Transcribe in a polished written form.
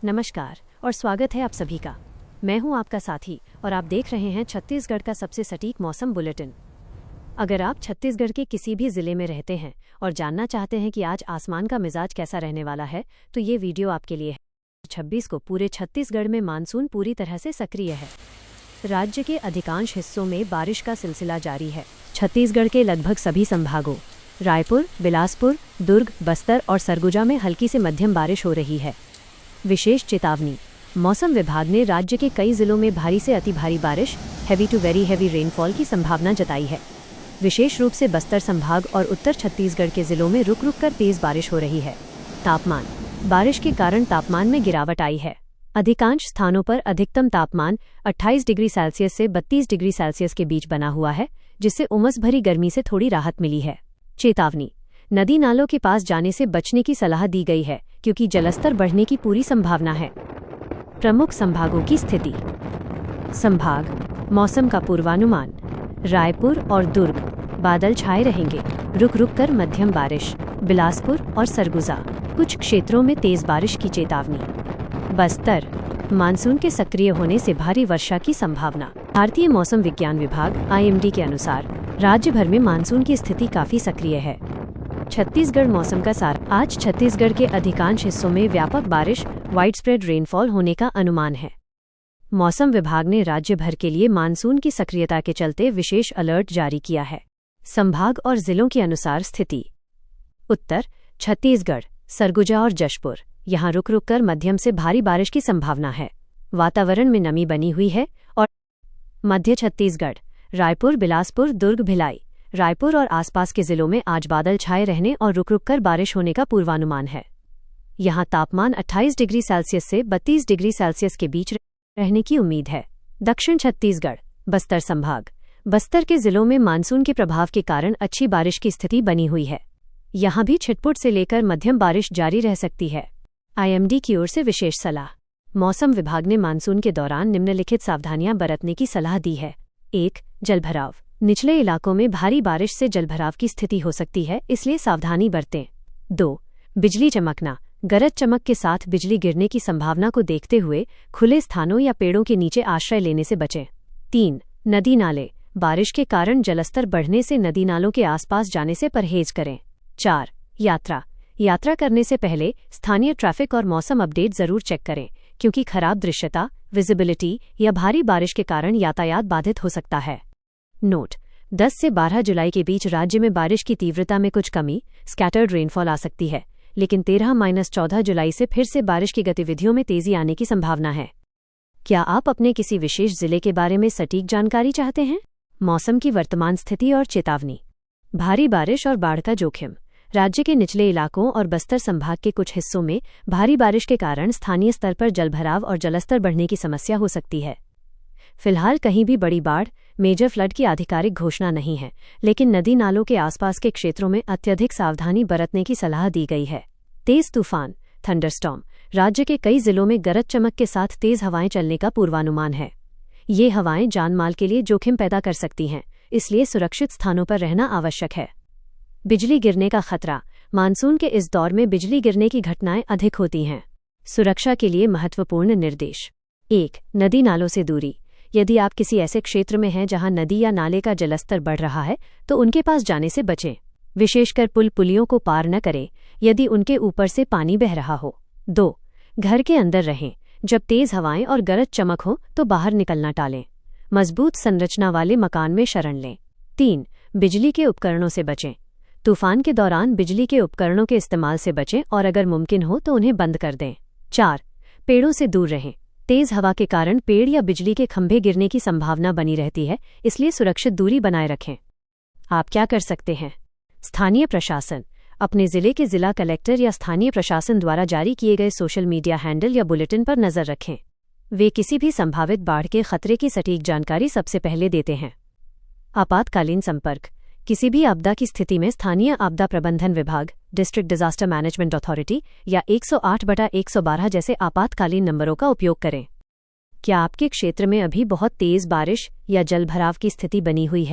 नमस्कार और स्वागत है आप सभी का। मैं हूं आपका साथी और आप देख रहे हैं छत्तीसगढ़ का सबसे सटीक मौसम बुलेटिन। अगर आप छत्तीसगढ़ के किसी भी जिले में रहते हैं और जानना चाहते हैं कि आज आसमान का मिजाज कैसा रहने वाला है, तो ये वीडियो आपके लिए है। 26 को पूरे छत्तीसगढ़ में मानसून पूरी तरह से सक्रिय है। राज्य के अधिकांश हिस्सों में बारिश का सिलसिला जारी है। छत्तीसगढ़ के लगभग सभी संभागों रायपुर, बिलासपुर, दुर्ग, बस्तर और सरगुजा में हल्की से मध्यम बारिश हो रही है। विशेष चेतावनी। मौसम विभाग ने राज्य के कई जिलों में भारी से अति भारी बारिश, heavy to very heavy rainfall की संभावना जताई है। विशेष रूप से बस्तर संभाग और उत्तर छत्तीसगढ़ के जिलों में रुक रुक कर तेज बारिश हो रही है। तापमान। बारिश के कारण तापमान में गिरावट आई है। अधिकांश स्थानों पर अधिकतम तापमान 28 डिग्री सेल्सियस से 32 डिग्री सेल्सियस के बीच बना हुआ है, जिससे उमस भरी गर्मी से थोड़ी राहत मिली है। चेतावनी। नदी नालों के पास जाने से बचने की सलाह दी गई है, क्योंकि जलस्तर बढ़ने की पूरी संभावना है। प्रमुख संभागों की स्थिति। संभाग मौसम का पूर्वानुमान। रायपुर और दुर्ग बादल छाए रहेंगे, रुक रुक कर मध्यम बारिश। बिलासपुर और सरगुजा कुछ क्षेत्रों में तेज बारिश की चेतावनी। बस्तर मानसून के सक्रिय होने से भारी वर्षा की संभावना। भारतीय मौसम विज्ञान विभाग (IMD) के अनुसार राज्य भर में मानसून की स्थिति काफी सक्रिय है। छत्तीसगढ़ मौसम का सार। आज छत्तीसगढ़ के अधिकांश हिस्सों में व्यापक बारिश, वाइडस्प्रेड रेनफॉल होने का अनुमान है। मौसम विभाग ने राज्य भर के लिए मानसून की सक्रियता के चलते विशेष अलर्ट जारी किया है। संभाग और जिलों के अनुसार स्थिति। उत्तर छत्तीसगढ़, सरगुजा और जशपुर, यहां रुक रुक कर मध्यम से भारी बारिश की संभावना है। वातावरण में नमी बनी हुई है। और मध्य छत्तीसगढ़, रायपुर, बिलासपुर, दुर्ग, भिलाई, रायपुर और आसपास के जिलों में आज बादल छाए रहने और रुक रुक कर बारिश होने का पूर्वानुमान है। यहां तापमान 28 डिग्री सेल्सियस से 32 डिग्री सेल्सियस के बीच रहने की उम्मीद है। दक्षिण छत्तीसगढ़, बस्तर संभाग, बस्तर के जिलों में मानसून के प्रभाव के कारण अच्छी बारिश की स्थिति बनी हुई है। यहां भी छिटपुट से लेकर मध्यम बारिश जारी रह सकती है। IMD की ओर से विशेष सलाह। मौसम विभाग ने मानसून के दौरान निम्नलिखित सावधानियां बरतने की सलाह दी है। 1. जलभराव। निचले इलाकों में भारी बारिश से जलभराव की स्थिति हो सकती है, इसलिए सावधानी बरतें। 2. बिजली चमकना। गरज चमक के साथ बिजली गिरने की संभावना को देखते हुए खुले स्थानों या पेड़ों के नीचे आश्रय लेने से बचें। 3. नदी नाले। बारिश के कारण जलस्तर बढ़ने से नदी नालों के आसपास जाने से परहेज करें। 4. यात्रा करने से पहले स्थानीय ट्रैफिक और मौसम अपडेट जरूर चेक करें, क्योंकि खराब दृश्यता, विजिबिलिटी या भारी बारिश के कारण यातायात बाधित हो सकता है। नोट: 10 से 12 जुलाई के बीच राज्य में बारिश की तीव्रता में कुछ कमी, स्कैटर्ड रेनफॉल आ सकती है, लेकिन 13-14 जुलाई से फिर से बारिश की गतिविधियों में तेजी आने की संभावना है। क्या आप अपने किसी विशेष जिले के बारे में सटीक जानकारी चाहते हैं? मौसम की वर्तमान स्थिति और चेतावनी। भारी बारिश और बाढ़ का जोखिम। राज्य के निचले इलाकों और बस्तर संभाग के कुछ हिस्सों में भारी बारिश के कारण स्थानीय स्तर पर जलभराव और जलस्तर बढ़ने की समस्या हो सकती है। फिलहाल कहीं भी बड़ी बाढ़, मेजर फ्लड की आधिकारिक घोषणा नहीं है, लेकिन नदी नालों के आसपास के क्षेत्रों में अत्यधिक सावधानी बरतने की सलाह दी गई है। तेज तूफान, थंडरस्टॉर्म। राज्य के कई जिलों में गरज चमक के साथ तेज हवाएं चलने का पूर्वानुमान है। ये हवाएं जानमाल के लिए जोखिम पैदा कर सकती हैं, इसलिए सुरक्षित स्थानों पर रहना आवश्यक है। बिजली गिरने का खतरा। मानसून के इस दौर में बिजली गिरने की घटनाएं अधिक होती हैं। सुरक्षा के लिए महत्वपूर्ण निर्देश। 1. नदी नालों से दूरी। यदि आप किसी ऐसे क्षेत्र में हैं जहां नदी या नाले का जलस्तर बढ़ रहा है, तो उनके पास जाने से बचें। विशेषकर पुलियों को पार न करें यदि उनके ऊपर से पानी बह रहा हो। 2. घर के अंदर रहें। जब तेज हवाएं और गरज चमक हो तो बाहर निकलना टालें। मजबूत संरचना वाले मकान में शरण लें। 3. बिजली के उपकरणों से बचें। तूफान के दौरान बिजली के उपकरणों के इस्तेमाल से बचें और अगर मुमकिन हो तो उन्हें बंद कर दें। 4. पेड़ों से दूर रहें। तेज हवा के कारण पेड़ या बिजली के खंभे गिरने की संभावना बनी रहती है, इसलिए सुरक्षित दूरी बनाए रखें। आप क्या कर सकते हैं? स्थानीय प्रशासन। अपने जिले के जिला कलेक्टर या स्थानीय प्रशासन द्वारा जारी किए गए सोशल मीडिया हैंडल या बुलेटिन पर नजर रखें। वे किसी भी संभावित बाढ़ के खतरे की सटीक जानकारी सबसे पहले देते हैं। आपातकालीन संपर्क। किसी भी आपदा की स्थिति में स्थानीय आपदा प्रबंधन विभाग, डिस्ट्रिक्ट डिजास्टर मैनेजमेंट अथॉरिटी या 108/112 जैसे आपातकालीन नंबरों का उपयोग करें। क्या आपके क्षेत्र में अभी बहुत तेज बारिश या जलभराव की स्थिति बनी हुई है?